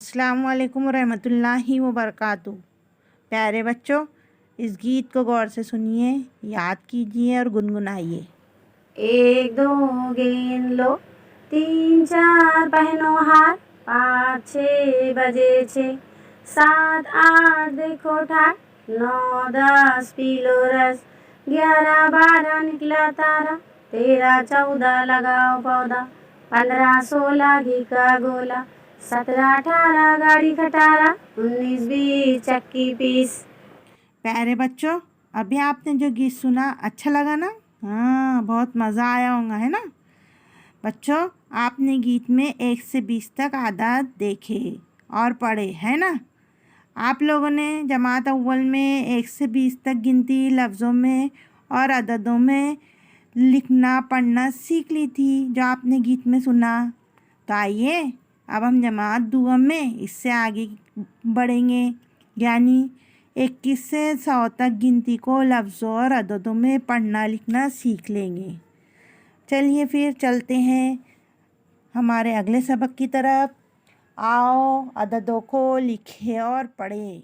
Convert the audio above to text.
अस्सलामुअलैकुम रहमतुल्लाहि व बरकातुहू। प्यारे बच्चों, इस गीत को गौर से सुनिए, याद कीजिए और गुनगुनाइए। एक दो गेंद लो, तीन चार पहनो हार, 5 6 बजे 6, 7 8 देखो ठार, 9 10 पी लो रस, 11 12 निकला तारा, 13 14 लगाओ पौधा, 15 16 घी का गोला, 17 18 गाड़ी खटारा, 19 20 चक्की पीस। प्यारे बच्चों, अभी आपने जो गीत सुना अच्छा लगा ना? हाँ, बहुत मज़ा आया होगा, है ना? बच्चों, आपने गीत में 1 से 20 तक आदाद देखे और पढ़े, है ना? आप लोगों ने जमात अव्वल में 1 से 20 तक गिनती लफ्ज़ों में और अददों में लिखना पढ़ना सीख ली थी, जो आपने गीत में सुना। तो आइए अब हम जमात दुआ में इससे आगे बढ़ेंगे, यानी 21 से 100 तक गिनती को लफ्ज़ों और अददों में पढ़ना लिखना सीख लेंगे। चलिए फिर चलते हैं हमारे अगले सबक की तरफ। आओ अददों को लिखें और पढ़ें।